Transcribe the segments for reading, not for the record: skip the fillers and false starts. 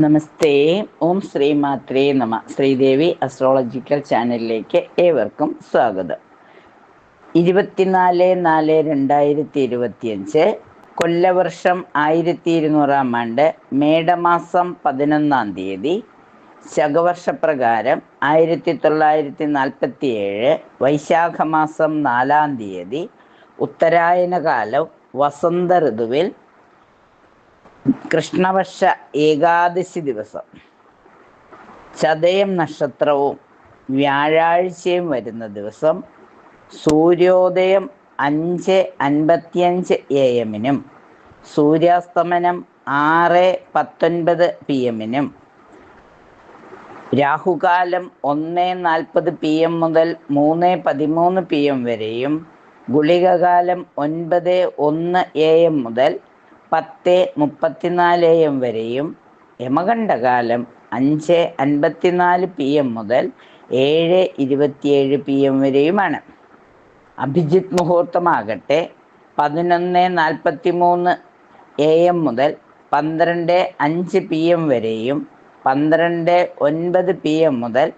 നമസ്തേ. ഓം ശ്രീ മാത്രേ നമ. ശ്രീദേവി അസ്ട്രോളജിക്കൽ ചാനലിലേക്ക് ഏവർക്കും സ്വാഗതം. 24/4/2025 കൊല്ലവർഷം 1200 ആണ്ട് മേടമാസം 11 ശകവർഷപ്രകാരം 1947 വൈശാഖമാസം 4 ഉത്തരായന കാലം വസന്ത ഋതുവിൽ കൃഷ്ണപക്ഷ ഏകാദശി ദിവസം ചതയം നക്ഷത്രവും വ്യാഴാഴ്ചയും വരുന്ന ദിവസം സൂര്യോദയം 5:55 AM സൂര്യാസ്തമനം 6:19 PM രാഹുകാലം 1:40 PM മുതൽ 3:13 PM വരെയും ഗുളികകാലം 9:01 AM മുതൽ 10:34 AM വരെയും യമകണ്ഠകാലം 5:54 PM മുതൽ 7:27 PM വരെയുമാണ്. അഭിജിത്ത് മുഹൂർത്തമാകട്ടെ 11:43 AM മുതൽ 12:05 PM വരെയും 12:09 PM മുതൽ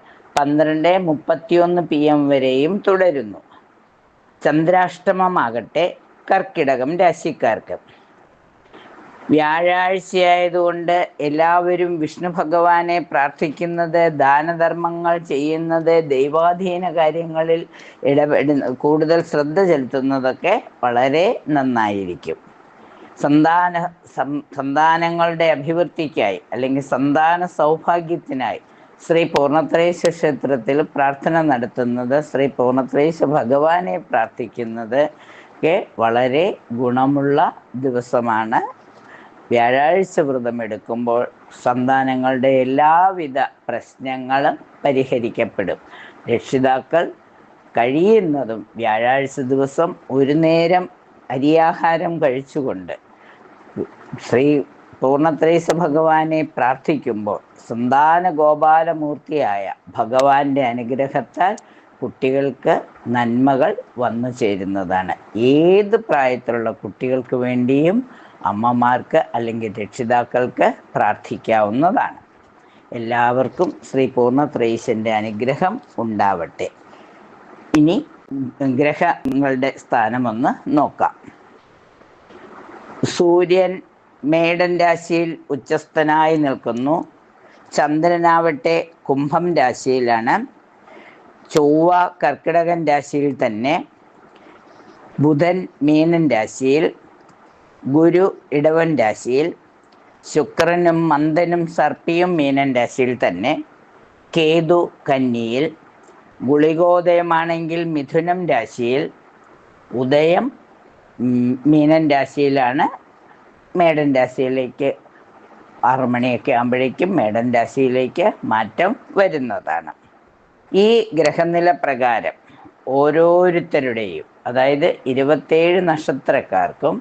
12:31 PM വരെയും തുടരുന്നു. ചന്ദ്രാഷ്ടമമാകട്ടെ കർക്കിടകം രാശിക്കാർക്ക്. വ്യാഴാഴ്ചയായതുകൊണ്ട് എല്ലാവരും വിഷ്ണു ഭഗവാനെ പ്രാർത്ഥിക്കുന്നത്, ദാനധർമ്മങ്ങൾ ചെയ്യുന്നത്, ദൈവാധീന കാര്യങ്ങളിൽ കൂടുതൽ ശ്രദ്ധ ചെലുത്തുന്നതൊക്കെ വളരെ നന്നായിരിക്കും. സന്താനങ്ങളുടെ അഭിവൃദ്ധിക്കായി അല്ലെങ്കിൽ സന്താന സൗഭാഗ്യത്തിനായി ശ്രീ പൂർണ്ണത്രയീശ ക്ഷേത്രത്തിൽ പ്രാർത്ഥന നടത്തുന്നത്, ശ്രീ പൂർണ്ണത്രയീശ ഭഗവാനെ പ്രാർത്ഥിക്കുന്നത് ഒക്കെ വളരെ ഗുണമുള്ള ദിവസമാണ്. വ്യാഴാഴ്ച വ്രതമെടുക്കുമ്പോൾ സന്താനങ്ങളുടെ എല്ലാവിധ പ്രശ്നങ്ങളും പരിഹരിക്കപ്പെടും. രക്ഷിതാക്കൾ കഴിയുന്നതും വ്യാഴാഴ്ച ദിവസം ഒരു നേരം അരിയാഹാരം കഴിച്ചുകൊണ്ട് ശ്രീ പൂർണ്ണത്രയീശ ഭഗവാനെ പ്രാർത്ഥിക്കുമ്പോൾ സന്താന ഗോപാലമൂർത്തിയായ ഭഗവാന്റെ അനുഗ്രഹത്താൽ കുട്ടികൾക്ക് നന്മകൾ വന്നു ചേരുന്നതാണ്. ഏത് പ്രായത്തിലുള്ള കുട്ടികൾക്ക് വേണ്ടിയും അമ്മമാർക്ക് അല്ലെങ്കിൽ രക്ഷിതാക്കൾക്ക് പ്രാർത്ഥിക്കാവുന്നതാണ്. എല്ലാവർക്കും ശ്രീ പൂർണ്ണത്രയീശന്റെ അനുഗ്രഹം ഉണ്ടാവട്ടെ. ഇനി ഗ്രഹങ്ങളുടെ സ്ഥാനമൊന്ന് നോക്കാം. സൂര്യൻ മേടൻ രാശിയിൽ ഉച്ചസ്ഥനായി നിൽക്കുന്നു. ചന്ദ്രനാവട്ടെ കുംഭം രാശിയിലാണ്. ചൊവ്വ കർക്കിടകൻ രാശിയിൽ തന്നെ. ബുധൻ മീനൻ രാശിയിൽ. ഗുരു ഇടവൻ രാശിയിൽ. ശുക്രനും മന്ദനും സർപ്പിയും മീനൻ രാശിയിൽ തന്നെ. കേതു കന്നിയിൽ. ഗുളികോദയമാണെങ്കിൽ മിഥുനം രാശിയിൽ. ഉദയം മീനൻ രാശിയിലാണ്. മേടൻ രാശിയിലേക്ക് 6 മണിയൊക്കെ ആകുമ്പോഴേക്കും മേടൻ രാശിയിലേക്ക് മാറ്റം വരുന്നതാണ്. ഈ ഗ്രഹനില പ്രകാരം ഓരോരുത്തരുടെയും, അതായത് 27 നക്ഷത്രക്കാർക്കും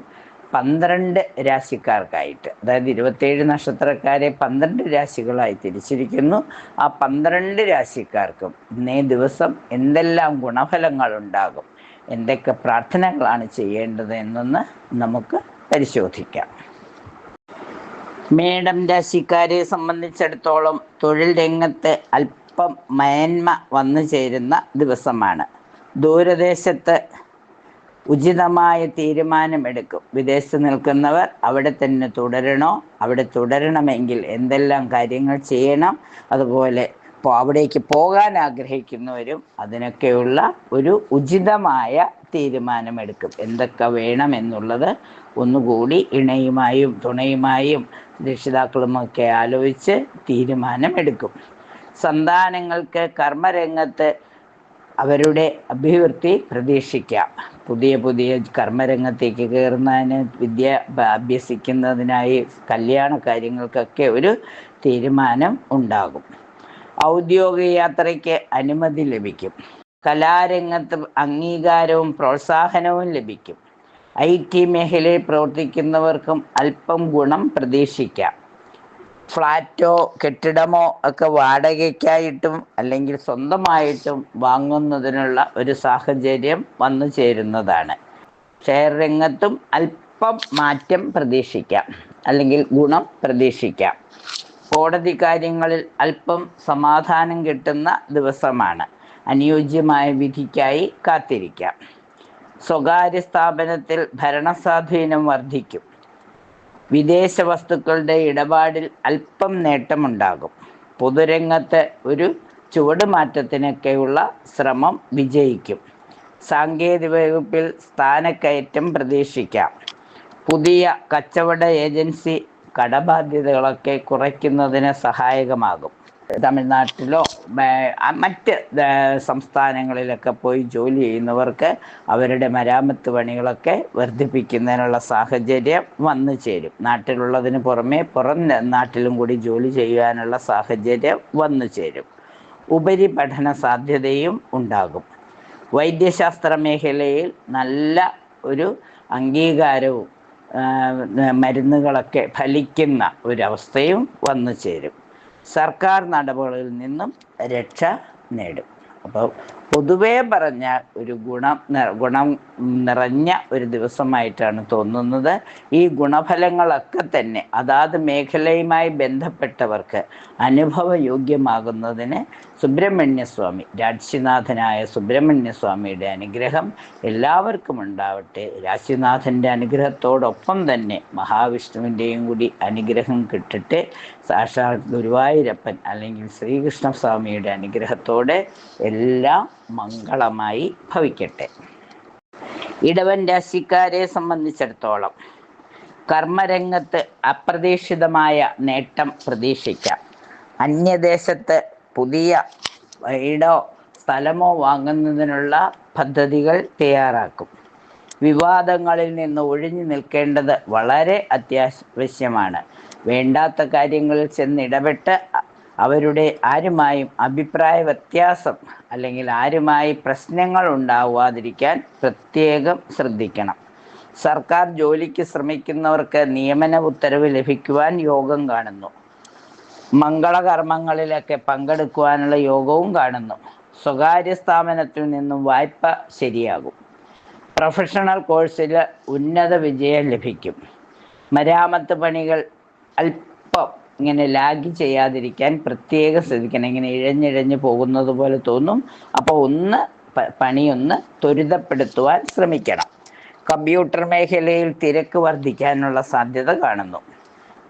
12 രാശിക്കാർക്കായിട്ട്, അതായത് 27 നക്ഷത്രക്കാരെ 12 രാശികളായി തിരിച്ചിരിക്കുന്നു. ആ 12 രാശിക്കാർക്കും ഇന്നേ ദിവസം എന്തെല്ലാം ഗുണഫലങ്ങൾ ഉണ്ടാകും, എന്തൊക്കെ പ്രാർത്ഥനകളാണ് ചെയ്യേണ്ടത് എന്നൊന്ന് നമുക്ക് പരിശോധിക്കാം. മേടം രാശിക്കാരെ സംബന്ധിച്ചിടത്തോളം തൊഴിൽ രംഗത്ത് അല്പം മേന്മ വന്നു ചേരുന്ന ദിവസമാണ്. ദൂരദേശത്ത് ഉചിതമായ തീരുമാനമെടുക്കും. വിദേശത്ത് നിൽക്കുന്നവർ അവിടെ തന്നെ തുടരണോ, അവിടെ തുടരണമെങ്കിൽ എന്തെല്ലാം കാര്യങ്ങൾ ചെയ്യണം, അതുപോലെ അവിടേക്ക് പോകാൻ ആഗ്രഹിക്കുന്നവരും അതിനൊക്കെയുള്ള ഒരു ഉചിതമായ തീരുമാനമെടുക്കും. എന്തൊക്കെ വേണം എന്നുള്ളത് ഒന്നുകൂടി ഇണയുമായും തുണയുമായും രക്ഷിതാക്കളുമൊക്കെ ആലോചിച്ച് തീരുമാനമെടുക്കും. സന്താനങ്ങൾക്ക് കർമ്മരംഗത്ത് അവരുടെ അഭിവൃദ്ധി പ്രതീക്ഷിക്കാം. പുതിയ കർമ്മരംഗത്തേക്ക് കയറുന്നതിന്, വിദ്യ അഭ്യസിക്കുന്നതിനായി, കല്യാണ കാര്യങ്ങൾക്കൊക്കെ ഒരു തീരുമാനം ഉണ്ടാകും. ഔദ്യോഗിക യാത്രയ്ക്ക് അനുമതി ലഭിക്കും. കലാരംഗത്ത് അംഗീകാരവും പ്രോത്സാഹനവും ലഭിക്കും. IT മേഖലയിൽ പ്രവർത്തിക്കുന്നവർക്കും അല്പം ഗുണം പ്രതീക്ഷിക്കാം. ഫ്ലാറ്റോ കെട്ടിടമോ ഒക്കെ വാടകയ്ക്കായിട്ടും അല്ലെങ്കിൽ സ്വന്തമായിട്ടും വാങ്ങുന്നതിനുള്ള ഒരു സാഹചര്യം വന്നു ചേരുന്നതാണ്. ഷെയർ രംഗത്തും അല്പം മാറ്റം പ്രതീക്ഷിക്കാം, അല്ലെങ്കിൽ ഗുണം പ്രതീക്ഷിക്കാം. കോടതി കാര്യങ്ങളിൽ അല്പം സമാധാനം കിട്ടുന്ന ദിവസമാണ്. അനുയോജ്യമായ വിധിക്കായി കാത്തിരിക്കാം. സ്വകാര്യ സ്ഥാപനത്തിൽ ഭരണസ്വാധീനം വർദ്ധിക്കും. വിദേശ വസ്തുക്കളുടെ ഇടപാടിൽ അല്പം നേട്ടമുണ്ടാകും. പൊതുരംഗത്ത് ഒരു ചുവടുമാറ്റത്തിനൊക്കെയുള്ള ശ്രമം വിജയിക്കും. സാങ്കേതിക വകുപ്പിൽ സ്ഥാനക്കയറ്റം പ്രതീക്ഷിക്കാം. പുതിയ കച്ചവട ഏജൻസി കടബാധ്യതകളൊക്കെ കുറയ്ക്കുന്നതിന് സഹായകമാകും. തമിഴ്നാട്ടിലോ മറ്റ് സംസ്ഥാനങ്ങളിലൊക്കെ പോയി ജോലി ചെയ്യുന്നവർക്ക് അവരുടെ മരാമത്ത് പണികളൊക്കെ വർദ്ധിപ്പിക്കുന്നതിനുള്ള സാഹചര്യം വന്നു ചേരും. നാട്ടിലുള്ളതിന് പുറമെ പുറം നാട്ടിലും കൂടി ജോലി ചെയ്യാനുള്ള സാഹചര്യം വന്നു ചേരും. ഉപരിപഠന സാധ്യതയും ഉണ്ടാകും. വൈദ്യശാസ്ത്ര മേഖലയിൽ നല്ല ഒരു അംഗീകാരവും മരുന്നുകളൊക്കെ ഫലിക്കുന്ന ഒരവസ്ഥയും വന്നു ചേരും. സർക്കാർ നടപടികളിൽ നിന്നും രക്ഷ നേടും. അപ്പോൾ പൊതുവേ പറഞ്ഞാൽ ഒരു ഗുണം നിറഞ്ഞ ഒരു ദിവസമായിട്ടാണ് തോന്നുന്നത്. ഈ ഗുണഫലങ്ങളൊക്കെ തന്നെ അതാത് മേഖലയുമായി ബന്ധപ്പെട്ടവർക്ക് അനുഭവയോഗ്യമാകുന്നതിന് സുബ്രഹ്മണ്യസ്വാമി, രാശിനാഥനായ സുബ്രഹ്മണ്യസ്വാമിയുടെ അനുഗ്രഹം എല്ലാവർക്കും ഉണ്ടാവട്ടെ. രാശിനാഥൻ്റെ അനുഗ്രഹത്തോടൊപ്പം തന്നെ മഹാവിഷ്ണുവിൻ്റെയും കൂടി അനുഗ്രഹം കിട്ടട്ടെ. സാക്ഷാൽ ഗുരുവായൂരപ്പൻ അല്ലെങ്കിൽ ശ്രീകൃഷ്ണസ്വാമിയുടെ അനുഗ്രഹത്തോടെ എല്ലാം മംഗളമായി ഭവിക്കട്ടെ. ഇടവൻ രാശിക്കാരെ സംബന്ധിച്ചിടത്തോളം കർമ്മരംഗത്ത് അപ്രതീക്ഷിതമായ നേട്ടം പ്രതീക്ഷിക്കാം. അന്യദേശത്ത് പുതിയ വീടോ സ്ഥലമോ വാങ്ങുന്നതിനുള്ള പദ്ധതികൾ തയ്യാറാക്കും. വിവാദങ്ങളിൽ നിന്ന് ഒഴിഞ്ഞു നിൽക്കേണ്ടത് വളരെ അത്യാവശ്യമാണ്. വേണ്ടാത്ത കാര്യങ്ങളിൽ ചെന്നിടപെട്ട് അവരുടെ ആരുമായും അഭിപ്രായ വ്യത്യാസം അല്ലെങ്കിൽ ആരുമായി പ്രശ്നങ്ങൾ ഉണ്ടാവാതിരിക്കാൻ പ്രത്യേകം ശ്രദ്ധിക്കണം. സർക്കാർ ജോലിക്ക് ശ്രമിക്കുന്നവർക്ക് നിയമന ഉത്തരവ് ലഭിക്കുവാൻ യോഗം കാണുന്നു. മംഗളകർമ്മങ്ങളിലൊക്കെ പങ്കെടുക്കുവാനുള്ള യോഗവും കാണുന്നു. സ്വകാര്യ സ്ഥാപനത്തിൽ നിന്നും വായ്പ ശരിയാകും. പ്രൊഫഷണൽ കോഴ്സിൽ ഉന്നത വിജയം ലഭിക്കും. മരാമത്ത് പണികൾ അല്പം ഇങ്ങനെ ലാഗ് ചെയ്യാതിരിക്കാൻ പ്രത്യേകം ശ്രദ്ധിക്കണം. ഇങ്ങനെ ഇഴഞ്ഞിഴഞ്ഞ് പോകുന്നത് പോലെ തോന്നും. അപ്പോൾ പണിയൊന്ന് ത്വരിതപ്പെടുത്തുവാൻ ശ്രമിക്കണം. കമ്പ്യൂട്ടർ മേഖലയിൽ തിരക്ക് വർദ്ധിക്കാനുള്ള സാധ്യത കാണുന്നു.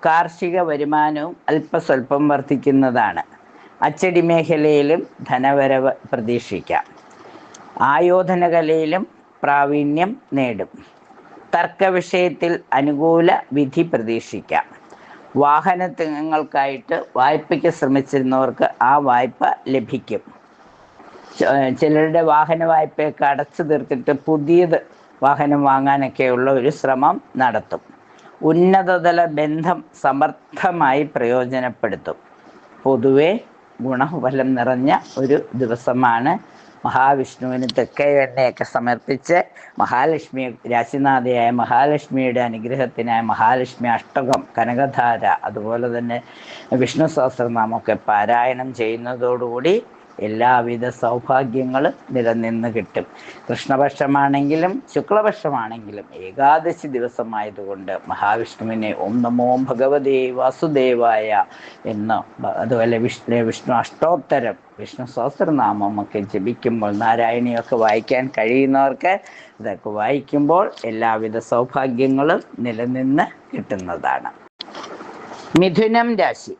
കാർഷിക വരുമാനവും അല്പസ്വല്പം വർദ്ധിക്കുന്നതാണ്. അച്ചടി മേഖലയിലും ധനവരവ് പ്രതീക്ഷിക്കാം. ആയോധന കലയിലും പ്രാവീണ്യം നേടും. തർക്ക വിഷയത്തിൽ അനുകൂല വിധി പ്രതീക്ഷിക്കാം. വാഹനങ്ങൾക്കായിട്ട് വായ്പയ്ക്ക് ശ്രമിച്ചിരുന്നവർക്ക് ആ വായ്പ ലഭിക്കും. ചിലരുടെ വാഹന വായ്പയൊക്കെ അടച്ചു തീർത്തിട്ട് പുതിയത് വാഹനം വാങ്ങാനൊക്കെയുള്ള ഒരു ശ്രമം നടത്തും. ഉന്നതതല ബന്ധം സമർത്ഥമായി പ്രയോജനപ്പെടുത്തും. പൊതുവെ ഗുണഫലം നിറഞ്ഞ ഒരു ദിവസമാണ്. മഹാവിഷ്ണുവിന് തെക്കേ എണ്ണയൊക്കെ സമർപ്പിച്ച് മഹാലക്ഷ്മി, രാശിനാഥയായ മഹാലക്ഷ്മിയുടെ അനുഗ്രഹത്തിനായ മഹാലക്ഷ്മി അഷ്ടകം, കനകധാര, അതുപോലെ തന്നെ വിഷ്ണു സഹസ്രനാമമൊക്കെ പാരായണം ചെയ്യുന്നതോടുകൂടി എല്ലാവിധ സൗഭാഗ്യങ്ങളും നിലനിന്ന് കിട്ടും. കൃഷ്ണപക്ഷമാണെങ്കിലും ശുക്ലപക്ഷമാണെങ്കിലും ഏകാദശി ദിവസമായതുകൊണ്ട് മഹാവിഷ്ണുവിനെ ഓം നമോ ഭഗവതേ വാസുദേവായ എന്ന്, അതുപോലെ വിഷ്ണു അഷ്ടോത്തരം, വിഷ്ണു സഹസ്രനാമമൊക്കെ ജപിക്കുമ്പോൾ, നാരായണിയൊക്കെ വായിക്കാൻ കഴിയുന്നവർക്ക് ഇതൊക്കെ വായിക്കുമ്പോൾ എല്ലാവിധ സൗഭാഗ്യങ്ങളും നിലനിന്ന് കിട്ടുന്നതാണ്. മിഥുനം രാശി.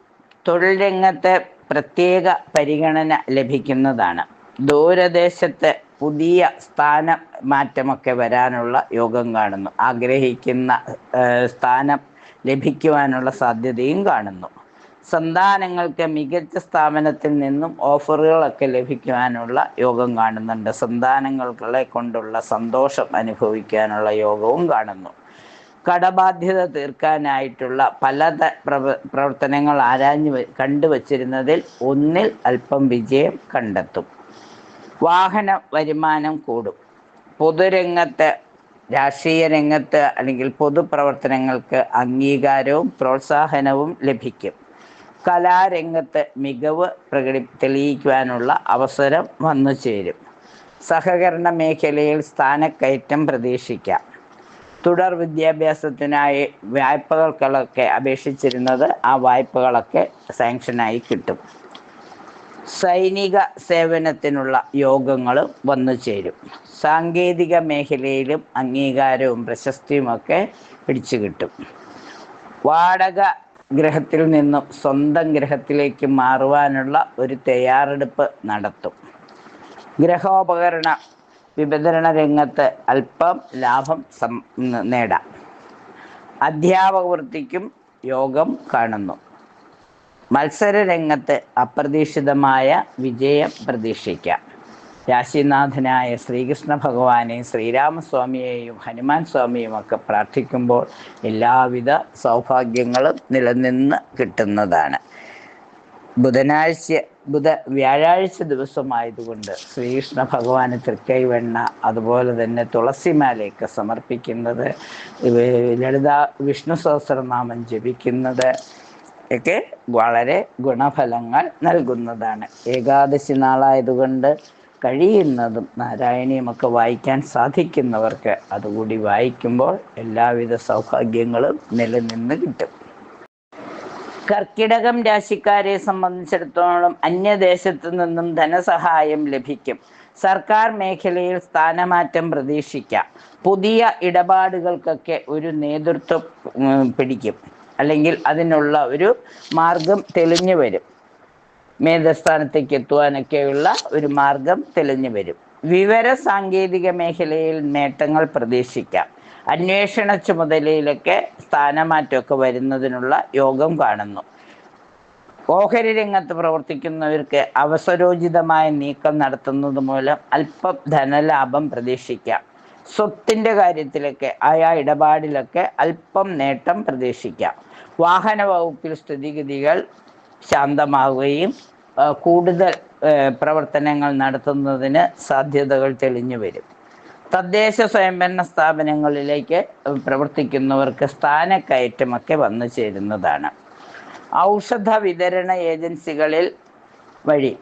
തൊഴിൽ രംഗത്ത് പ്രത്യേക പരിഗണന ലഭിക്കുന്നതാണ്. ദൂരദേശത്ത് പുതിയ സ്ഥാന മാറ്റമൊക്കെ വരാനുള്ള യോഗം കാണുന്നു. ആഗ്രഹിക്കുന്ന സ്ഥാനം ലഭിക്കുവാനുള്ള സാധ്യതയും കാണുന്നു. സന്താനങ്ങൾക്ക് മികച്ച സ്ഥാപനത്തിൽ നിന്നും ഓഫറുകളൊക്കെ ലഭിക്കുവാനുള്ള യോഗം കാണുന്നുണ്ട്. സന്താനങ്ങളെ കൊണ്ടുള്ള സന്തോഷം അനുഭവിക്കാനുള്ള യോഗവും കാണുന്നു. കടബാധ്യത തീർക്കാനായിട്ടുള്ള പല പ്രവർത്തനങ്ങൾ കണ്ടുവച്ചിരുന്നതിൽ ഒന്നിൽ അല്പം വിജയം കണ്ടെത്തും. വാഹന വരുമാനം കൂടും. പൊതുരംഗത്ത്, രാഷ്ട്രീയ രംഗത്ത് അല്ലെങ്കിൽ പൊതുപ്രവർത്തനങ്ങൾക്ക് അംഗീകാരവും പ്രോത്സാഹനവും ലഭിക്കും. കലാരംഗത്ത് മികവ് തെളിയിക്കുവാനുള്ള അവസരം വന്നു ചേരും. സഹകരണ മേഖലയിൽ സ്ഥാനക്കയറ്റം പ്രതീക്ഷിക്കാം. തുടർ വിദ്യാഭ്യാസത്തിനായി വായ്പകൾക്കൊക്കെ അപേക്ഷിച്ചിരുന്നത് ആ വായ്പകളൊക്കെ സാങ്ഷനായി കിട്ടും. സൈനിക സേവനത്തിനുള്ള യോഗങ്ങളും വന്നു ചേരും. സാങ്കേതിക മേഖലയിലും അംഗീകാരവും പ്രശസ്തിയുമൊക്കെ പിടിച്ചു കിട്ടും. വാടക ഗൃഹത്തിൽ നിന്നും സ്വന്തം ഗൃഹത്തിലേക്ക് മാറുവാനുള്ള ഒരു തയ്യാറെടുപ്പ് നടത്തും. ഗൃഹോപകരണ വിതരണ രംഗത്ത് അല്പം ലാഭം നേടാം. അധ്യാപക വൃത്തിക്കും യോഗം കാണുന്നു. മത്സര രംഗത്ത് അപ്രതീക്ഷിതമായ വിജയം പ്രതീക്ഷിക്കാം. രാശിനാഥനായ ശ്രീകൃഷ്ണ ഭഗവാനെയും ശ്രീരാമസ്വാമിയെയും ഹനുമാൻ സ്വാമിയും ഒക്കെ പ്രാർത്ഥിക്കുമ്പോൾ എല്ലാവിധ സൗഭാഗ്യങ്ങളും നിലനിന്ന് കിട്ടുന്നതാണ്. വ്യാഴാഴ്ച ദിവസമായതുകൊണ്ട് ശ്രീകൃഷ്ണ ഭഗവാന് തൃക്കൈവെണ്ണ, അതുപോലെ തന്നെ തുളസിമാലയൊക്കെ സമർപ്പിക്കുന്നത്, വിഷ്ണു സഹസ്രനാമം ജപിക്കുന്നത് ഒക്കെ വളരെ ഗുണഫലങ്ങൾ നൽകുന്നതാണ്. ഏകാദശി നാളായതുകൊണ്ട് കഴിയുന്നതും നാരായണീയമൊക്കെ വായിക്കാൻ സാധിക്കുന്നവർക്ക് അതുകൂടി വായിക്കുമ്പോൾ എല്ലാവിധ സൗഭാഗ്യങ്ങളും നിലനിന്ന് കിട്ടും. കർക്കിടകം രാശിക്കാരെ സംബന്ധിച്ചിടത്തോളം അന്യദേശത്തു നിന്നും ധനസഹായം ലഭിക്കും. സർക്കാർ മേഖലയിൽ സ്ഥാനമാറ്റം പ്രതീക്ഷിക്കാം. പുതിയ ഇടപാടുകൾക്കൊക്കെ ഒരു നേതൃത്വം പിടിക്കും, അല്ലെങ്കിൽ അതിനുള്ള ഒരു മാർഗം തെളിഞ്ഞു വരും. മേധസ്ഥാനത്തേക്ക് എത്തുവാനൊക്കെയുള്ള ഒരു മാർഗം തെളിഞ്ഞു വരും. വിവര സാങ്കേതിക മേഖലയിൽ നേട്ടങ്ങൾ പ്രതീക്ഷിക്കാം. അന്വേഷണ ചുമതലയിലൊക്കെ സ്ഥാനമാറ്റമൊക്കെ വരുന്നതിനുള്ള യോഗം കാണുന്നു. ഓഹരി രംഗത്ത് പ്രവർത്തിക്കുന്നവർക്ക് അവസരോചിതമായ നീക്കം നടത്തുന്നത് മൂലം അല്പം ധനലാഭം പ്രതീക്ഷിക്കാം. സ്വത്തിൻ്റെ കാര്യത്തിലൊക്കെ ഇടപാടിലൊക്കെ അല്പം നേട്ടം പ്രതീക്ഷിക്കാം. വാഹന വകുപ്പിൽ സ്ഥിതിഗതികൾ ശാന്തമാവുകയും കൂടുതൽ പ്രവർത്തനങ്ങൾ നടത്തുന്നതിന് സാധ്യതകൾ തെളിഞ്ഞു വരും. തദ്ദേശ സ്വയംഭരണ സ്ഥാപനങ്ങളിലേക്ക് പ്രവർത്തിക്കുന്നവർക്ക് സ്ഥാനക്കയറ്റമൊക്കെ വന്നു ചേരുന്നതാണ്. ഔഷധ വിതരണ ഏജൻസികളിൽ വഴി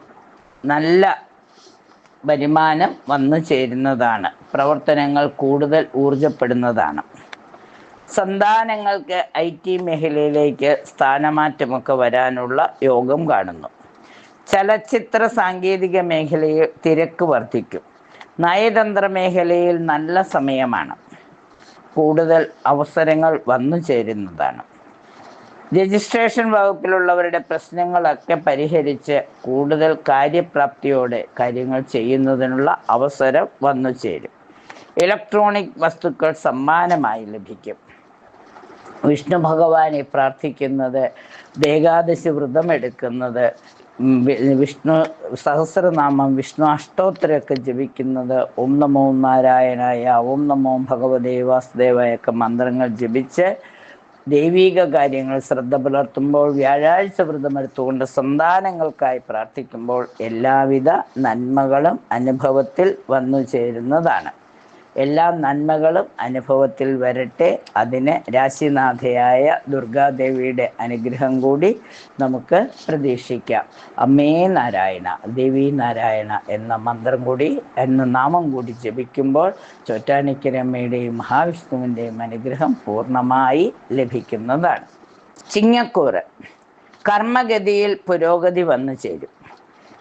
നല്ല വരുമാനം വന്നു ചേരുന്നതാണ്. പ്രവർത്തനങ്ങൾ കൂടുതൽ ഊർജപ്പെടുന്നതാണ്. സന്താനങ്ങൾക്ക് IT മേഖലയിലേക്ക് സ്ഥാനമാറ്റമൊക്കെ വരാനുള്ള യോഗം കാണുന്നു. ചലച്ചിത്ര സാങ്കേതിക മേഖലയിൽ തിരക്ക് വർദ്ധിക്കും. നയതന്ത്ര മേഖലയിൽ നല്ല സമയമാണ്. കൂടുതൽ അവസരങ്ങൾ വന്നു ചേരുന്നതാണ്. രജിസ്ട്രേഷൻ വകുപ്പിലുള്ളവരുടെ പ്രശ്നങ്ങളൊക്കെ പരിഹരിച്ച് കൂടുതൽ കാര്യപ്രാപ്തിയോടെ കാര്യങ്ങൾ ചെയ്യുന്നതിനുള്ള അവസരം വന്നു ചേരും. ഇലക്ട്രോണിക് വസ്തുക്കൾ സമ്മാനമായി ലഭിക്കും. വിഷ്ണു ഭഗവാനെ പ്രാർത്ഥിക്കുന്നത്, ഏകാദശി വ്രതമെടുക്കുന്നത്, വിഷ്ണു സഹസ്രനാമം, വിഷ്ണു അഷ്ടോത്തരമൊക്കെ ജപിക്കുന്നത്, ഓം നമോ നാരായണായ, ഓം നമോ ഭഗവതേ വാസുദേവായൊക്കെ മന്ത്രങ്ങൾ ജപിച്ച് ദൈവീക കാര്യങ്ങൾ ശ്രദ്ധ പുലർത്തുമ്പോൾ, വ്യാഴാഴ്ച വ്രതമെടുത്തുകൊണ്ട് സന്താനങ്ങൾക്കായി പ്രാർത്ഥിക്കുമ്പോൾ എല്ലാവിധ നന്മകളും അനുഭവത്തിൽ വന്നു ചേരുന്നതാണ്. എല്ലാ നന്മകളും അനുഭവത്തിൽ വരട്ടെ. അതിന് രാശിനാഥയായ ദുർഗാദേവിയുടെ അനുഗ്രഹം കൂടി നമുക്ക് പ്രതീക്ഷിക്കാം. അമ്മേ നാരായണ, ദേവി നാരായണ എന്ന മന്ത്രം കൂടി, എന്ന നാമം കൂടി ജപിക്കുമ്പോൾ ചോറ്റാനിക്കരമ്മയുടെയും മഹാവിഷ്ണുവിൻ്റെയും അനുഗ്രഹം പൂർണ്ണമായി ലഭിക്കുന്നതാണ്. ചിങ്ങക്കൂറ് കർമ്മഗതിയിൽ പുരോഗതി വന്നു ചേരും.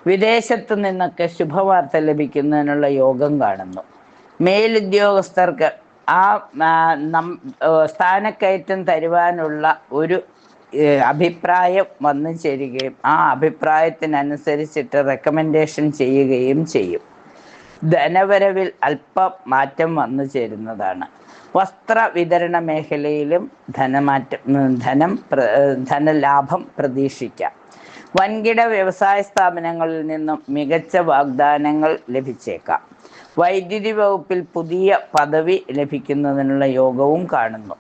വിദേശത്തു നിന്നൊക്കെ ശുഭവാർത്ത ലഭിക്കുന്നതിനുള്ള യോഗം കാണുന്നു. മേലുദ്യോഗസ്ഥർക്ക് സ്ഥാനക്കയറ്റം തരുവാനുള്ള ഒരു അഭിപ്രായം വന്നു ചേരുകയും ആ അഭിപ്രായത്തിനനുസരിച്ചിട്ട് റെക്കമെൻഡേഷൻ ചെയ്യുകയും ചെയ്യും. ധനവരവിൽ അല്പം മാറ്റം വന്നു ചേരുന്നതാണ്. വസ്ത്ര വിതരണ മേഖലയിലും ധനലാഭം പ്രതീക്ഷിക്കാം. വൻകിട വ്യവസായ സ്ഥാപനങ്ങളിൽ നിന്നും മികച്ച വാഗ്ദാനങ്ങൾ ലഭിച്ചേക്കാം. വൈദ്യുതി വകുപ്പിൽ പുതിയ പദവി ലഭിക്കുന്നതിനുള്ള യോഗവും കാണുന്നു.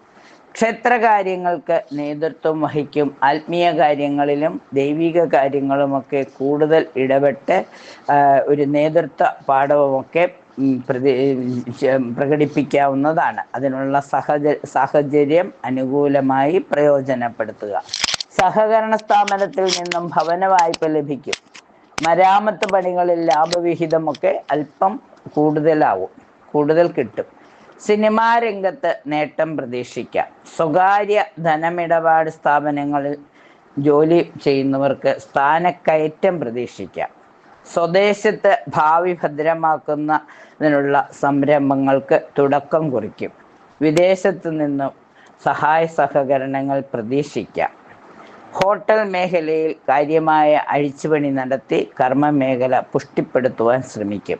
ക്ഷേത്രകാര്യങ്ങൾക്ക് നേതൃത്വം വഹിക്കും. ആത്മീയ കാര്യങ്ങളിലും ദൈവിക കാര്യങ്ങളുമൊക്കെ കൂടുതൽ ഇടപെട്ട് ഒരു നേതൃത്വ പാഠവുമൊക്കെ പ്രകടിപ്പിക്കാവുന്നതാണ്. അതിനുള്ള സാഹചര്യം അനുകൂലമായി പ്രയോജനപ്പെടുത്തുക. സഹകരണ സ്ഥാപനത്തിൽ നിന്നും ഭവന വായ്പ ലഭിക്കും. മരാമത്ത് പണികളിൽ ലാഭവിഹിതമൊക്കെ അല്പം കൂടുതൽ കിട്ടും. സിനിമാ രംഗത്ത് നേട്ടം പ്രതീക്ഷിക്കാം. സ്വകാര്യ ധനമിടപാട് സ്ഥാപനങ്ങളിൽ ജോലി ചെയ്യുന്നവർക്ക് സ്ഥാനക്കയറ്റം പ്രതീക്ഷിക്കാം. സ്വദേശത്ത് ഭാവി ഭദ്രമാക്കുന്നതിനുള്ള സംരംഭങ്ങൾക്ക് തുടക്കം കുറിക്കും. വിദേശത്തു നിന്നും സഹായ സഹകരണങ്ങൾ പ്രതീക്ഷിക്കാം. ഹോട്ടൽ മേഖലയിൽ കാര്യമായ അഴിച്ചുപണി നടത്തി കർമ്മമേഖല പുഷ്ടിപ്പെടുത്തുവാൻ ശ്രമിക്കും.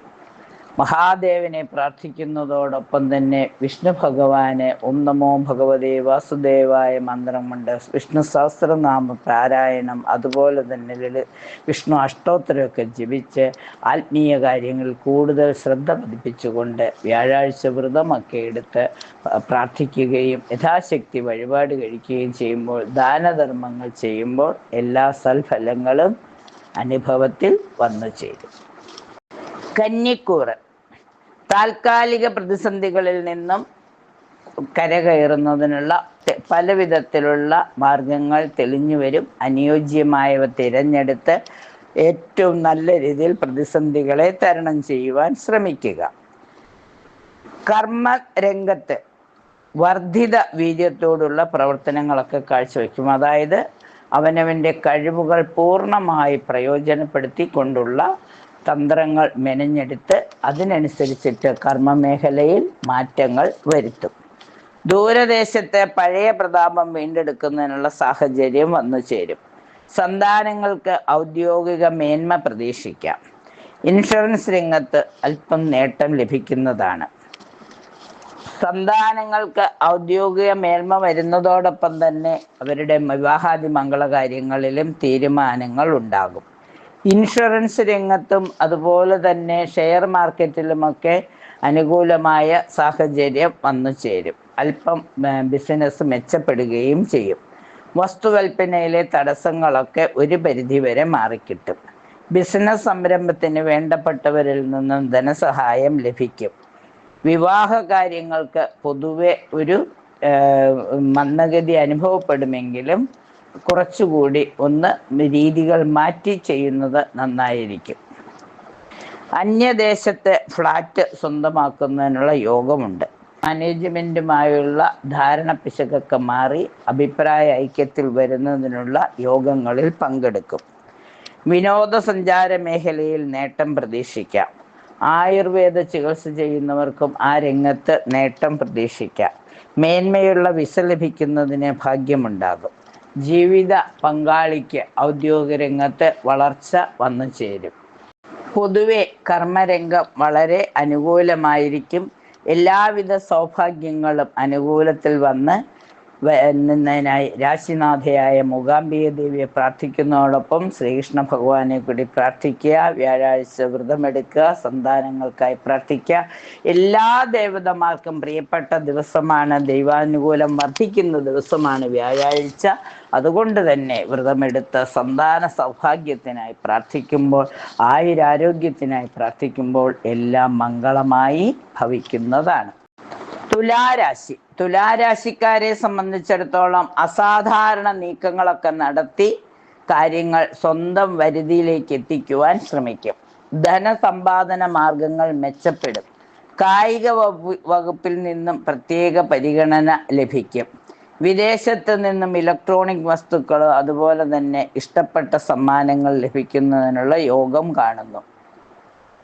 മഹാദേവനെ പ്രാർത്ഥിക്കുന്നതോടൊപ്പം തന്നെ വിഷ്ണു ഭഗവാന് ഓം നമോ ഭഗവതേ വാസുദേവായ മന്ത്രം കൊണ്ട് വിഷ്ണു സഹസ്രനാമ പാരായണം, അതുപോലെ തന്നെ വിഷ്ണു അഷ്ടോത്തരമൊക്കെ ജപിച്ച് ആത്മീയ കാര്യങ്ങളിൽ കൂടുതൽ ശ്രദ്ധ പതിപ്പിച്ചുകൊണ്ട് വ്യാഴാഴ്ച വ്രതമൊക്കെ എടുത്ത് പ്രാർത്ഥിക്കുകയും യഥാശക്തി വഴിപാട് കഴിക്കുകയും ചെയ്യുമ്പോൾ, ദാനധർമ്മങ്ങൾ ചെയ്യുമ്പോൾ എല്ലാ സൽഫലങ്ങളും അനുഭവത്തിൽ വന്നു ചേരും. കന്നിക്കൂറ് താൽക്കാലിക പ്രതിസന്ധികളിൽ നിന്നും കരകയറുന്നതിനുള്ള പല വിധത്തിലുള്ള മാർഗങ്ങൾ തെളിഞ്ഞു വരും. അനുയോജ്യമായവ തിരഞ്ഞെടുത്ത് ഏറ്റവും നല്ല രീതിയിൽ പ്രതിസന്ധികളെ തരണം ചെയ്യുവാൻ ശ്രമിക്കുക. കർമ്മരംഗത്ത് വർദ്ധിത വീര്യത്തോടുള്ള പ്രവർത്തനങ്ങളൊക്കെ കാഴ്ചവെക്കും. അതായത് അവനവൻ്റെ കഴിവുകൾ പൂർണ്ണമായി പ്രയോജനപ്പെടുത്തിക്കൊണ്ടുള്ള തന്ത്രങ്ങൾ മെനഞ്ഞെടുത്ത് അതിനനുസരിച്ചിട്ട് കർമ്മമേഖലയിൽ മാറ്റങ്ങൾ വരുത്തും. ദൂരദേശത്തെ പഴയ പ്രതാപം വീണ്ടെടുക്കുന്നതിനുള്ള സാഹചര്യം വന്നു ചേരും. സന്താനങ്ങൾക്ക് ഔദ്യോഗിക മേന്മ പ്രതീക്ഷിക്കാം. ഇൻഷുറൻസ് രംഗത്ത് അല്പം നേട്ടം ലഭിക്കുന്നതാണ്. സന്താനങ്ങൾക്ക് ഔദ്യോഗിക മേന്മ വരുന്നതോടൊപ്പം തന്നെ അവരുടെ വിവാഹാദി മംഗളകാര്യങ്ങളിലും തീരുമാനങ്ങൾ ഉണ്ടാകും. ഇൻഷുറൻസ് രംഗത്തും അതുപോലെ തന്നെ ഷെയർ മാർക്കറ്റിലുമൊക്കെ അനുകൂലമായ സാഹചര്യം വന്നു ചേരും. അല്പം ബിസിനസ് മെച്ചപ്പെടുകയും ചെയ്യും. വസ്തുവൽപ്പനയിലെ തടസ്സങ്ങളൊക്കെ ഒരു പരിധിവരെ മാറിക്കിട്ടും. ബിസിനസ് സംരംഭത്തിന് വേണ്ടപ്പെട്ടവരിൽ നിന്നും ധനസഹായം ലഭിക്കും. വിവാഹ കാര്യങ്ങൾക്ക് പൊതുവെ ഒരു മന്ദഗതി അനുഭവപ്പെടുമെങ്കിലും കുറച്ചുകൂടി രീതികൾ മാറ്റി ചെയ്യുന്നത് നന്നായിരിക്കും. അന്യദേശത്തെ ഫ്ലാറ്റ് സ്വന്തമാക്കുന്നതിനുള്ള യോഗമുണ്ട്. മാനേജ്മെൻറ്റുമായുള്ള ധാരണ പിശകൊക്കെ മാറി അഭിപ്രായ ഐക്യത്തിൽ വരുന്നതിനുള്ള യോഗങ്ങളിൽ പങ്കെടുക്കും. വിനോദസഞ്ചാര മേഖലയിൽ നേട്ടം പ്രതീക്ഷിക്കാം. ആയുർവേദ ചികിത്സ ചെയ്യുന്നവർക്കും ആ രംഗത്ത് നേട്ടം പ്രതീക്ഷിക്കാം. മേന്മയുള്ള വിസ ലഭിക്കുന്നതിന് ഭാഗ്യമുണ്ടാകും. ജീവിത പങ്കാളിക്ക് ഔദ്യോഗിക രംഗത്ത് വളർച്ച വന്നു ചേരും. പൊതുവെ കർമ്മരംഗം വളരെ അനുകൂലമായിരിക്കും. എല്ലാവിധ സൗഭാഗ്യങ്ങളും അനുകൂലത്തിൽ വന്ന് എന്നതിനായി രാശിനാഥയായ മൂകാംബിക ദേവിയെ പ്രാർത്ഥിക്കുന്നതോടൊപ്പം ശ്രീകൃഷ്ണ ഭഗവാനെ കൂടി പ്രാർത്ഥിക്കുക. വ്യാഴാഴ്ച വ്രതമെടുക്കുക. സന്താനങ്ങൾക്കായി പ്രാർത്ഥിക്കുക. എല്ലാ ദേവതമാർക്കും പ്രിയപ്പെട്ട ദിവസമാണ്. ദൈവാനുകൂലം വർദ്ധിക്കുന്ന ദിവസമാണ് വ്യാഴാഴ്ച. അതുകൊണ്ട് തന്നെ വ്രതമെടുത്ത് സന്താന സൗഭാഗ്യത്തിനായി പ്രാർത്ഥിക്കുമ്പോൾ, ആയുരാരോഗ്യത്തിനായി പ്രാർത്ഥിക്കുമ്പോൾ എല്ലാം മംഗളമായി ഭവിക്കുന്നതാണ്. തുലാരാശിക്കാരെ സംബന്ധിച്ചിടത്തോളം അസാധാരണ നീക്കങ്ങളൊക്കെ നടത്തി കാര്യങ്ങൾ സ്വന്തം വരുതിയിലേക്ക് എത്തിക്കുവാൻ ശ്രമിക്കും. ധനസമ്പാദന മാർഗങ്ങൾ മെച്ചപ്പെടും. കായിക വകുപ്പിൽ നിന്നും പ്രത്യേക പരിഗണന ലഭിക്കും. വിദേശത്ത് നിന്നും ഇലക്ട്രോണിക് വസ്തുക്കൾ അതുപോലെ തന്നെ ഇഷ്ടപ്പെട്ട സമ്മാനങ്ങൾ ലഭിക്കുന്നതിനുള്ള യോഗം കാണുന്നു.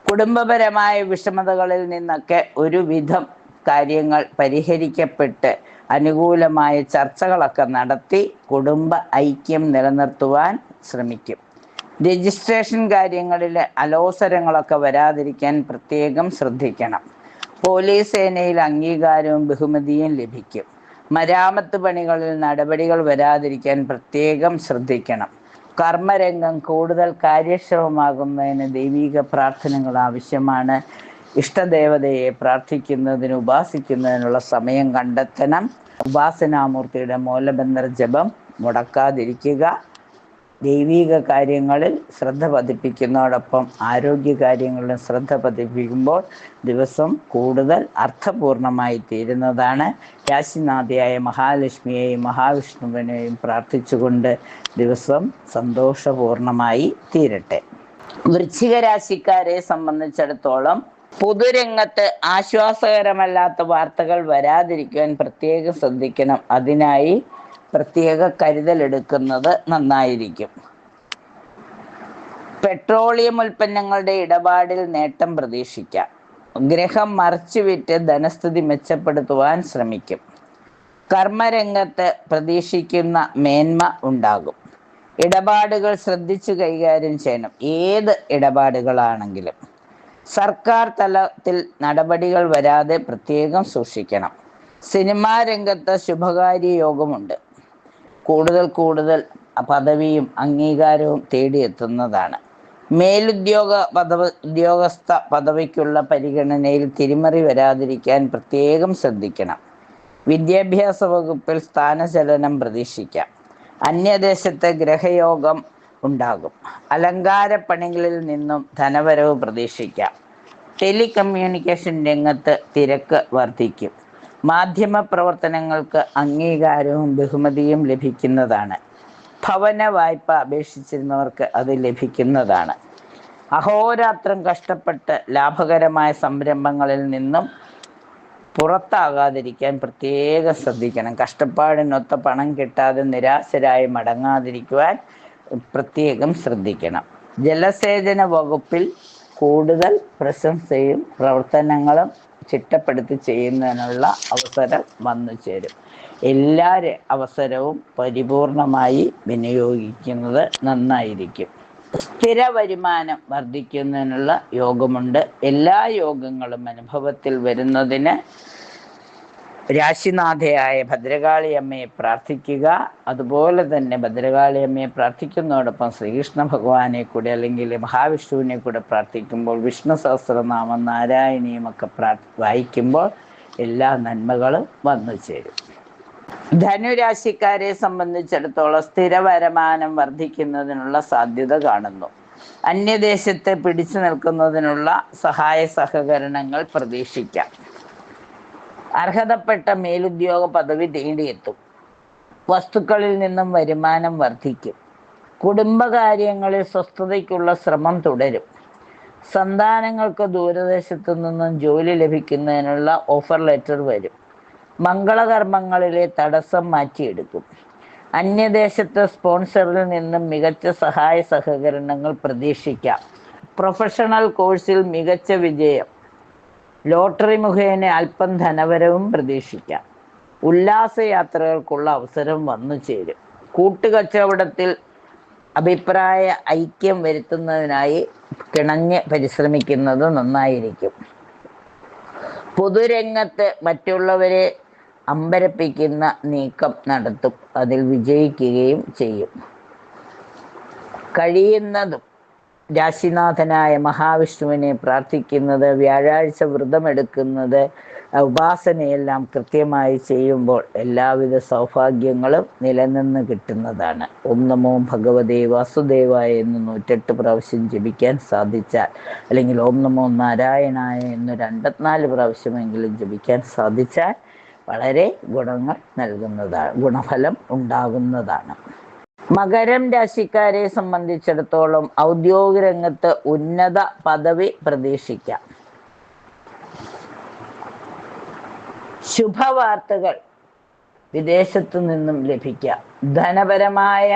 കുടുംബപരമായ വിഷമതകളിൽ നിന്നൊക്കെ ഒരുവിധം കാര്യങ്ങൾ പരിഹരിക്കപ്പെട്ട് അനുകൂലമായ ചർച്ചകളൊക്കെ നടത്തി കുടുംബ ഐക്യം നിലനിർത്തുവാൻ ശ്രമിക്കും. രജിസ്ട്രേഷൻ കാര്യങ്ങളിൽ അലോസരങ്ങളൊക്കെ വരാതിരിക്കാൻ പ്രത്യേകം ശ്രദ്ധിക്കണം. പോലീസ് സേനയിൽ അംഗീകാരവും ബഹുമതിയും ലഭിക്കും. മരാമത്ത് പണികളിൽ നടപടികൾ വരാതിരിക്കാൻ പ്രത്യേകം ശ്രദ്ധിക്കണം. കർമ്മരംഗം കൂടുതൽ കാര്യക്ഷമമാകുന്നതിന് ദൈവിക പ്രാർത്ഥനകൾ ആവശ്യമാണ്. ഇഷ്ടദേവതയെ പ്രാർത്ഥിക്കുന്നതിന് ഉപാസിക്കുന്നതിനുള്ള സമയം കണ്ടെത്തണം. ഉപാസനാമൂർത്തിയുടെ മൂലബന്ധ ജപം മുടക്കാതിരിക്കുക. ദൈവിക കാര്യങ്ങളിൽ ശ്രദ്ധ പതിപ്പിക്കുന്നതോടൊപ്പം ആരോഗ്യ കാര്യങ്ങളിലും ശ്രദ്ധ പതിപ്പിക്കുമ്പോൾ ദിവസം കൂടുതൽ അർത്ഥപൂർണമായി തീരുന്നതാണ്. രാശിനാഥയായ മഹാലക്ഷ്മിയെയും മഹാവിഷ്ണുവിനെയും പ്രാർത്ഥിച്ചുകൊണ്ട് ദിവസം സന്തോഷപൂർണമായി തീരട്ടെ. വൃശ്ചിക രാശിക്കാരെ സംബന്ധിച്ചിടത്തോളം പൊതുരംഗത്ത് ആശ്വാസകരമല്ലാത്ത വാർത്തകൾ വരാതിരിക്കുവാൻ പ്രത്യേകം ശ്രദ്ധിക്കണം. അതിനായി പ്രത്യേക കരുതലെടുക്കുന്നത് നന്നായിരിക്കും. പെട്രോളിയം ഉൽപ്പന്നങ്ങളുടെ ഇടപാടിൽ നേട്ടം പ്രതീക്ഷിക്കാം. ഗ്രഹം മറിച്ചുവിറ്റ് ധനസ്ഥിതി മെച്ചപ്പെടുത്തുവാൻ ശ്രമിക്കും. കർമ്മരംഗത്ത് പ്രതീക്ഷിക്കുന്ന മേന്മ ഉണ്ടാകും. ഇടപാടുകൾ ശ്രദ്ധിച്ചു കൈകാര്യം ചെയ്യണം, ഏത് ഇടപാടുകളാണെങ്കിലും. സർക്കാർ തലത്തിൽ നടപടികൾ വരാതെ പ്രത്യേകം സൂക്ഷിക്കണം. സിനിമാ രംഗത്ത് ശുഭകാര്യ യോഗമുണ്ട്. കൂടുതൽ പദവിയും അംഗീകാരവും തേടിയെത്തുന്നതാണ്. ഉദ്യോഗസ്ഥ പദവിക്കുള്ള പരിഗണനയിൽ തിരിമറി വരാതിരിക്കാൻ പ്രത്യേകം ശ്രദ്ധിക്കണം. വിദ്യാഭ്യാസ വകുപ്പിൽ സ്ഥാനചലനം പ്രതീക്ഷിക്കാം. അന്യദേശത്തെ ഗ്രഹയോഗം ഉണ്ടാകും. അലങ്കാര പണികളിൽ നിന്നും ധനവരവ് പ്രതീക്ഷിക്കാം. ടെലികമ്മ്യൂണിക്കേഷൻ രംഗത്ത് തിരക്ക് വർദ്ധിക്കും. മാധ്യമ പ്രവർത്തനങ്ങൾക്ക് അംഗീകാരവും ബഹുമതിയും ലഭിക്കുന്നതാണ്. ഭവന വായ്പ അപേക്ഷിച്ചിരുന്നവർക്ക് അത് ലഭിക്കുന്നതാണ്. അഹോരാത്രം കഷ്ടപ്പെട്ട് ലാഭകരമായ സംരംഭങ്ങളിൽ നിന്നും പുറത്താകാതിരിക്കാൻ പ്രത്യേകം ശ്രദ്ധിക്കണം. കഷ്ടപ്പാടിനൊത്ത പണം കിട്ടാതെ നിരാശരായി മടങ്ങാതിരിക്കുവാൻ പ്രത്യേകം ശ്രദ്ധിക്കണം. ജലസേചന വകുപ്പിൽ കൂടുതൽ പ്രശംസയും പ്രവർത്തനങ്ങളും ചിട്ടപ്പെടുത്തി ചെയ്യുന്നതിനുള്ള അവസരം വന്നു ചേരും. എല്ലാ അവസരവും പരിപൂർണമായി വിനിയോഗിക്കുന്നത് നന്നായിരിക്കും. സ്ഥിര വരുമാനം വർദ്ധിക്കുന്നതിനുള്ള യോഗമുണ്ട്. എല്ലാ യോഗങ്ങളും അനുഭവത്തിൽ വരുന്നതിന് രാശിനാഥയായ ഭദ്രകാളി അമ്മയെ പ്രാർത്ഥിക്കുക. അതുപോലെ തന്നെ ഭദ്രകാളി അമ്മയെ പ്രാർത്ഥിക്കുന്നതോടൊപ്പം ശ്രീകൃഷ്ണ ഭഗവാനെ കൂടെ അല്ലെങ്കിൽ മഹാവിഷ്ണുവിനെ കൂടെ പ്രാർത്ഥിക്കുമ്പോൾ വിഷ്ണു സഹസ്രനാമം നാരായണിയും ഒക്കെ വായിക്കുമ്പോൾ എല്ലാ നന്മകളും വന്നു ചേരും. ധനുരാശിക്കാരെ സംബന്ധിച്ചിടത്തോളം സ്ഥിര വരുമാനം വർദ്ധിക്കുന്നതിനുള്ള സാധ്യത കാണുന്നു. അന്യദേശത്ത് പിടിച്ചു നിൽക്കുന്നതിനുള്ള സഹായ സഹകരണങ്ങൾ പ്രതീക്ഷിക്കാം. അർഹതപ്പെട്ട മേലുദ്യോഗ പദവി തേടിയെത്തും. വസ്തുക്കളിൽ നിന്നും വരുമാനം വർദ്ധിക്കും. കുടുംബകാര്യങ്ങളിൽ സ്വസ്ഥതയ്ക്കുള്ള ശ്രമം തുടരും. സന്താനങ്ങൾക്ക് ദൂരദേശത്തു നിന്നും ജോലി ലഭിക്കുന്നതിനുള്ള ഓഫർ ലെറ്റർ വരും. മംഗളകർമ്മങ്ങളിലെ തടസ്സം മാറ്റിയെടുക്കും. അന്യദേശത്തെ സ്പോൺസറിൽ നിന്നും മികച്ച സഹായ സഹകരണങ്ങൾ പ്രതീക്ഷിക്കാം. പ്രൊഫഷണൽ കോഴ്സിൽ മികച്ച വിജയം. ലോട്ടറി മുഖേന അല്പം ധനവരവും പ്രതീക്ഷിക്കാം. ഉല്ലാസയാത്രകൾക്കുള്ള അവസരം വന്നു ചേരും. കൂട്ടുകച്ചവടത്തിൽ അഭിപ്രായ ഐക്യം വരുത്തുന്നതിനായി കിണഞ്ഞ് പരിശ്രമിക്കുന്നത് നന്നായിരിക്കും. പൊതുരംഗത്ത് മറ്റുള്ളവരെ അമ്പരപ്പിക്കുന്ന നീക്കം നടത്തും. അതിൽ വിജയിക്കുകയും ചെയ്യും. കഴിയുന്നതും രാശിനാഥനായ മഹാവിഷ്ണുവിനെ പ്രാർത്ഥിക്കുന്നത്, വ്യാഴാഴ്ച വ്രതമെടുക്കുന്നത്, ഉപാസനയെല്ലാം കൃത്യമായി ചെയ്യുമ്പോൾ എല്ലാവിധ സൗഭാഗ്യങ്ങളും നിലനിന്ന് കിട്ടുന്നതാണ്. ഓം നമോ ഭഗവതേ വാസുദേവായ എന്ന് 108 പ്രാവശ്യം ജപിക്കാൻ സാധിച്ചാൽ, അല്ലെങ്കിൽ ഓം നമോ നാരായണായ എന്ന് 54 പ്രാവശ്യമെങ്കിലും ജപിക്കാൻ സാധിച്ചാൽ വളരെ ഗുണങ്ങൾ നൽകുന്നതാണ്, ഗുണഫലം ഉണ്ടാകുന്നതാണ്. മകരം രാശിക്കാരെ സംബന്ധിച്ചിടത്തോളം ഔദ്യോഗിക രംഗത്ത് ഉന്നത പദവി പ്രതീക്ഷിക്കാം. ശുഭവാർത്തകൾ വിദേശത്തു നിന്നും ലഭിക്കാം. ധനപരമായ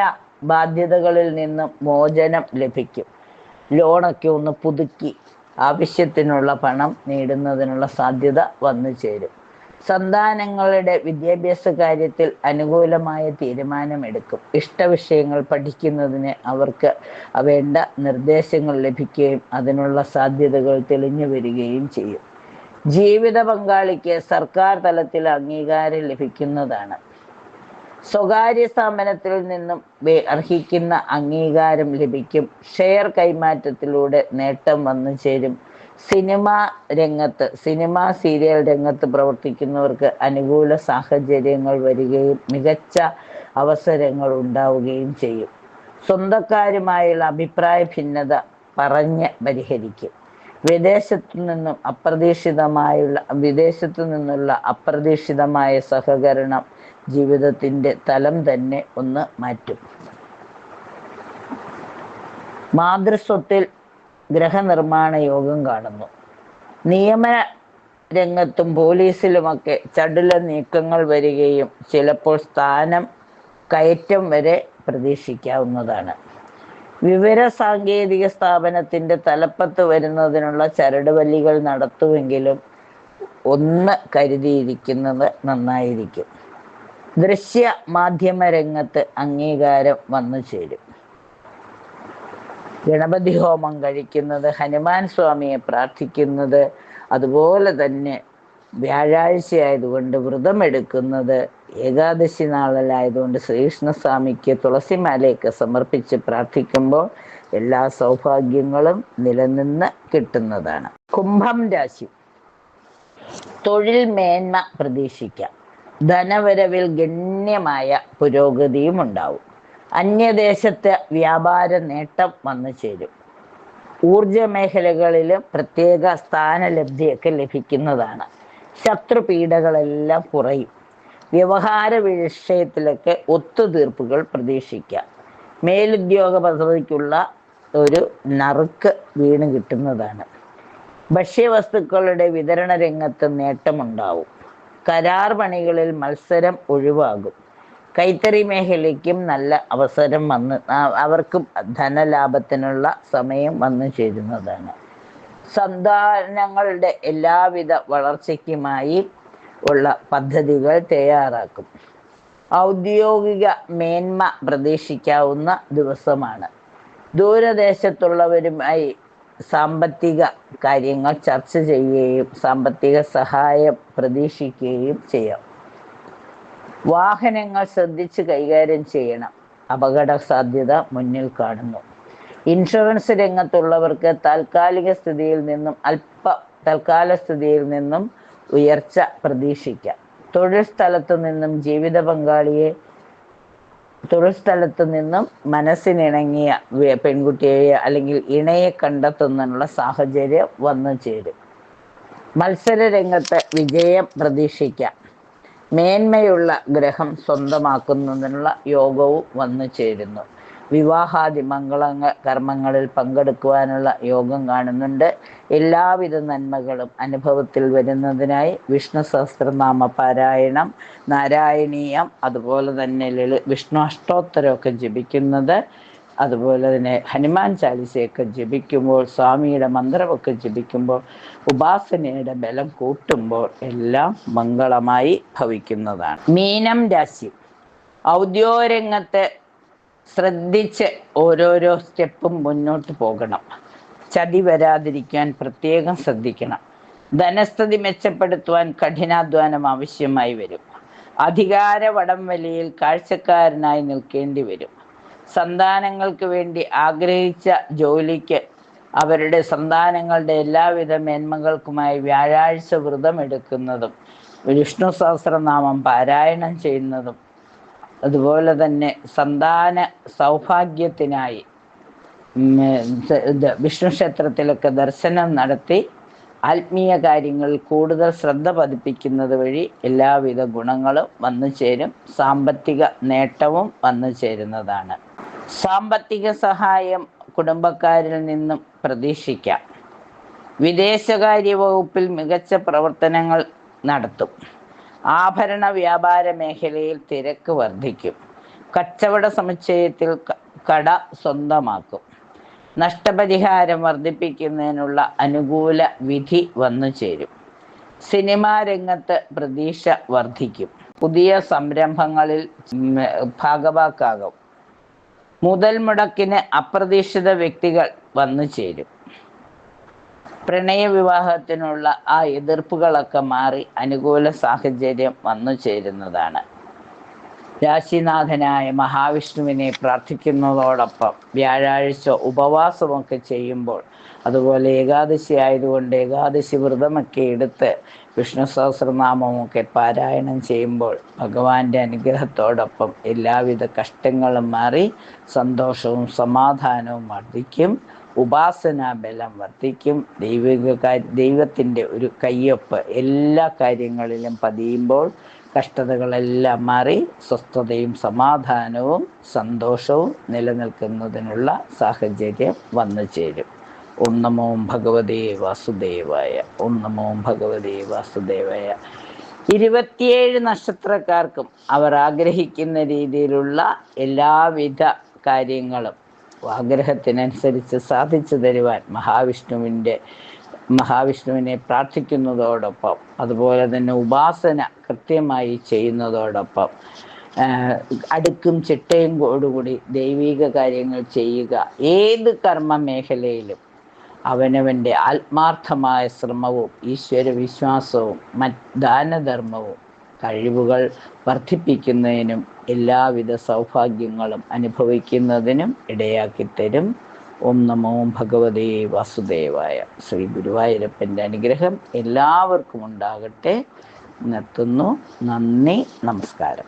ബാധ്യതകളിൽ നിന്നും മോചനം ലഭിക്കും. ലോണൊക്കെ ഒന്ന് പുതുക്കി ആവശ്യത്തിനുള്ള പണം നേടുന്നതിനുള്ള സാധ്യത വന്നു ചേരും. സന്താനങ്ങളുടെ വിദ്യാഭ്യാസ കാര്യത്തിൽ അനുകൂലമായ തീരുമാനമെടുക്കും. ഇഷ്ടവിഷയങ്ങൾ പഠിക്കുന്നതിന് അവർക്ക് വേണ്ട നിർദ്ദേശങ്ങൾ ലഭിക്കുകയും അതിനുള്ള സാധ്യതകൾ തെളിഞ്ഞു വരികയും ചെയ്യും. ജീവിത പങ്കാളിക്ക് സർക്കാർ തലത്തിൽ അംഗീകാരം ലഭിക്കുന്നതാണ്. സ്വകാര്യ സ്ഥാപനത്തിൽ നിന്നും അർഹിക്കുന്ന അംഗീകാരം ലഭിക്കും. ഷെയർ കൈമാറ്റത്തിലൂടെ നേട്ടം വന്നു ചേരും. സിനിമ സീരിയൽ രംഗത്ത് പ്രവർത്തിക്കുന്നവർക്ക് അനുകൂല സാഹചര്യങ്ങൾ വരികയും മികച്ച അവസരങ്ങൾ ഉണ്ടാവുകയും ചെയ്യും. സ്വന്തക്കാരുമായുള്ള അഭിപ്രായ ഭിന്നത പറഞ്ഞ് പരിഹരിക്കും. വിദേശത്തു നിന്നുള്ള അപ്രതീക്ഷിതമായ സഹകരണം ജീവിതത്തിൻ്റെ തലം തന്നെ ഒന്ന് മാറ്റും. മാതൃസ്വത്തിൽ ഗ്രഹനിർമ്മാണ യോഗം കാണുന്നു. നിയമന രംഗത്തും പോലീസിലുമൊക്കെ ചടുല നീക്കങ്ങൾ വരികയും ചിലപ്പോൾ സ്ഥാനം കയറ്റം വരെ പ്രതീക്ഷിക്കാവുന്നതാണ്. വിവര സാങ്കേതിക സ്ഥാപനത്തിൻ്റെ തലപ്പത്ത് വരുന്നതിനുള്ള ചരടുവലികൾ നടത്തുമെങ്കിലും ഒന്ന് കരുതിയിരിക്കുന്നത് നന്നായിരിക്കും. ദൃശ്യ മാധ്യമ രംഗത്ത് അംഗീകാരം വന്നു ചേരും. ഗണപതി ഹോമം കഴിക്കുന്നത്, ഹനുമാൻ സ്വാമിയെ പ്രാർത്ഥിക്കുന്നത്, അതുപോലെ തന്നെ വ്യാഴാഴ്ചയായതുകൊണ്ട് വ്രതമെടുക്കുന്നത്, ഏകാദശി നാളിലായതുകൊണ്ട് ശ്രീകൃഷ്ണസ്വാമിക്ക് തുളസിമാലയൊക്കെ സമർപ്പിച്ച് പ്രാർത്ഥിക്കുമ്പോൾ എല്ലാ സൗഭാഗ്യങ്ങളും നിലനിന്ന് കിട്ടുന്നതാണ്. കുംഭം രാശി. തൊഴിൽ മേന്മ പ്രതീക്ഷിക്കാം. ധനവരവിൽ ഗണ്യമായ പുരോഗതിയും ഉണ്ടാവും. അന്യദേശത്ത് വ്യാപാര നേട്ടം വന്നു ചേരും. ഊർജ മേഖലകളിൽ പ്രത്യേക സ്ഥാനലബ്ധിയൊക്കെ ലഭിക്കുന്നതാണ്. ശത്രുപീഡകളെല്ലാം കുറയും. വ്യവഹാര വിഷയത്തിലൊക്കെ ഒത്തുതീർപ്പുകൾ പ്രതീക്ഷിക്കാം. മേലുദ്യോഗ പദവിക്കുള്ള ഒരു നറുക്ക് വീണ് കിട്ടുന്നതാണ്. ഭക്ഷ്യവസ്തുക്കളുടെ വിതരണ രംഗത്ത് നേട്ടമുണ്ടാവും. കരാർ പണികളിൽ മത്സരം ഒഴിവാകും. കൈത്തറി മേഖലയ്ക്കും നല്ല അവസരം അവർക്കും ധനലാഭത്തിനുള്ള സമയം വന്നു ചേരുന്നതാണ്. സന്താനങ്ങളുടെ എല്ലാവിധ വളർച്ചയ്ക്കുമായി ഉള്ള പദ്ധതികൾ തയ്യാറാക്കും. ഔദ്യോഗിക മേന്മ പ്രതീക്ഷിക്കാവുന്ന ദിവസമാണ്. ദൂരദേശത്തുള്ളവരുമായി സാമ്പത്തിക കാര്യങ്ങൾ ചർച്ച ചെയ്യുകയും സാമ്പത്തിക സഹായം പ്രതീക്ഷിക്കുകയും ചെയ്യാം. വാഹനങ്ങൾ ശ്രദ്ധിച്ച് കൈകാര്യം ചെയ്യണം. അപകട സാധ്യത മുന്നിൽ കാണുന്നു. ഇൻഷുറൻസ് രംഗത്തുള്ളവർക്ക് താൽക്കാലിക സ്ഥിതിയിൽ നിന്നും ഉയർച്ച പ്രതീക്ഷിക്കാം. തൊഴിൽ സ്ഥലത്തു നിന്നും മനസ്സിനിണങ്ങിയ പെൺകുട്ടിയെ അല്ലെങ്കിൽ ഇണയെ കണ്ടെത്തുന്നതിനുള്ള സാഹചര്യം വന്നു ചേരും. മത്സര രംഗത്ത് വിജയം പ്രതീക്ഷിക്കാം. മേന്മയുള്ള ഗ്രഹം സ്വന്തമാക്കുന്നതിനുള്ള യോഗവും വന്നു ചേരുന്നു. വിവാഹാദി കർമ്മങ്ങളിൽ പങ്കെടുക്കുവാനുള്ള യോഗം കാണുന്നുണ്ട്. എല്ലാവിധ നന്മകളും അനുഭവത്തിൽ വരുന്നതിനായി വിഷ്ണു സഹസ്രനാമ പാരായണം, നാരായണീയം, അതുപോലെ തന്നെ വിഷ്ണു അഷ്ടോത്തരമൊക്കെ ജപിക്കുന്നത്, അതുപോലെ തന്നെ ഹനുമാൻ ചാലിസയൊക്കെ ജപിക്കുമ്പോൾ, സ്വാമിയുടെ മന്ത്രമൊക്കെ ജപിക്കുമ്പോൾ, ഉപാസനയുടെ ബലം കൂട്ടുമ്പോൾ എല്ലാം മംഗളമായി ഭവിക്കുന്നതാണ്. മീനം രാശി. ഔദ്യോഗരംഗത്ത് ശ്രദ്ധിച്ച് ഓരോരോ സ്റ്റെപ്പും മുന്നോട്ട് പോകണം. ചതി വരാതിരിക്കാൻ പ്രത്യേകം ശ്രദ്ധിക്കണം. ധനസ്ഥിതി മെച്ചപ്പെടുത്തുവാൻ കഠിനാധ്വാനം ആവശ്യമായി വരും. അധികാര വടംവലിയിൽ കാഴ്ചക്കാരനായി നിൽക്കേണ്ടി വരും. സന്താനങ്ങൾക്ക് വേണ്ടി ആഗ്രഹിച്ച ജോലിക്ക് അവരുടെ സന്താനങ്ങളുടെ എല്ലാവിധ മേന്മകൾക്കുമായി വ്യാഴാഴ്ച വ്രതമെടുക്കുന്നതും വിഷ്ണു സഹസ്രനാമം പാരായണം ചെയ്യുന്നതും, അതുപോലെ തന്നെ സന്താന സൗഭാഗ്യത്തിനായി വിഷ്ണു ക്ഷേത്രത്തിലൊക്കെ ദർശനം നടത്തി ആത്മീയ കാര്യങ്ങളിൽ കൂടുതൽ ശ്രദ്ധ പതിപ്പിക്കുന്നത് വഴി എല്ലാവിധ ഗുണങ്ങളും വന്നു ചേരും. സാമ്പത്തിക നേട്ടവും വന്നു ചേരുന്നതാണ്. സാമ്പത്തിക സഹായം കുടുംബക്കാരിൽ നിന്നും പ്രതീക്ഷിക്കാം. വിദേശകാര്യ വകുപ്പിൽ മികച്ച പ്രവർത്തനങ്ങൾ നടത്തും. ആഭരണ വ്യാപാര മേഖലയിൽ തിരക്ക് വർദ്ധിക്കും. കച്ചവട സമുച്ചയത്തിൽ കട സ്വന്തമാക്കും. നഷ്ടപരിഹാരം വർദ്ധിപ്പിക്കുന്നതിനുള്ള അനുകൂല വിധി വന്നു ചേരും. സിനിമാ രംഗത്ത് പ്രതീക്ഷ വർദ്ധിക്കും. പുതിയ സംരംഭങ്ങളിൽ ഭാഗവാക്കാകും. മുതൽ മുടക്കിന് അപ്രതീക്ഷിത വ്യക്തികൾ വന്നു ചേരും. പ്രണയവിവാഹത്തിനുള്ള ആ എതിർപ്പുകളൊക്കെ മാറി അനുകൂല സാഹചര്യം വന്നു ചേരുന്നതാണ്. രാശിനാഥനായ മഹാവിഷ്ണുവിനെ പ്രാർത്ഥിക്കുന്നതോടൊപ്പം വ്യാഴാഴ്ച ഉപവാസമൊക്കെ ചെയ്യുമ്പോൾ, അതുപോലെ ഏകാദശി ആയതുകൊണ്ട് ഏകാദശി വ്രതമൊക്കെ എടുത്ത് വിഷ്ണു സഹസ്രനാമമൊക്കെ പാരായണം ചെയ്യുമ്പോൾ ഭഗവാന്റെ അനുഗ്രഹത്തോടൊപ്പം എല്ലാവിധ കഷ്ടങ്ങളും മാറി സന്തോഷവും സമാധാനവും വർദ്ധിക്കും. ഉപാസനാ ബലം വർദ്ധിക്കും. ദൈവത്തിൻ്റെ ഒരു കയ്യൊപ്പ് എല്ലാ കാര്യങ്ങളിലും പതിയുമ്പോൾ കഷ്ടതകളെല്ലാം മാറി സ്വസ്ഥതയും സമാധാനവും സന്തോഷവും നിലനിൽക്കുന്നതിനുള്ള സാഹചര്യം വന്നു ചേരും. ഓം നമോ ഭഗവതേ വാസുദേവായ. ഓം നമോ ഭഗവതേ വാസുദേവായ. 27 നക്ഷത്രക്കാർക്കും അവർ ആഗ്രഹിക്കുന്ന രീതിയിലുള്ള എല്ലാവിധ കാര്യങ്ങളും ആഗ്രഹത്തിനനുസരിച്ച് സാധിച്ചു തരുവാൻ മഹാവിഷ്ണുവിനെ പ്രാർത്ഥിക്കുന്നതോടൊപ്പം, അതുപോലെ തന്നെ ഉപാസന കൃത്യമായി ചെയ്യുന്നതോടൊപ്പം, അടുക്കും ചിട്ടയും കൂടി ദൈവിക കാര്യങ്ങൾ ചെയ്യുക. ഏത് കർമ്മ മേഖലയിലും അവനവൻ്റെ ആത്മാർത്ഥമായ ശ്രമവും ഈശ്വരവിശ്വാസവും ദാനധർമ്മവും കഴിവുകൾ വർദ്ധിപ്പിക്കുന്നതിനും എല്ലാവിധ സൗഭാഗ്യങ്ങളും അനുഭവിക്കുന്നതിനും ഇടയാക്കിത്തരും. ഓം നമോ ഭഗവതേ വാസുദേവായ. ശ്രീ ഗുരുവായൂരപ്പൻ്റെ അനുഗ്രഹം എല്ലാവർക്കും ഉണ്ടാകട്ടെ. നിർത്തുന്നു. നന്ദി, നമസ്കാരം.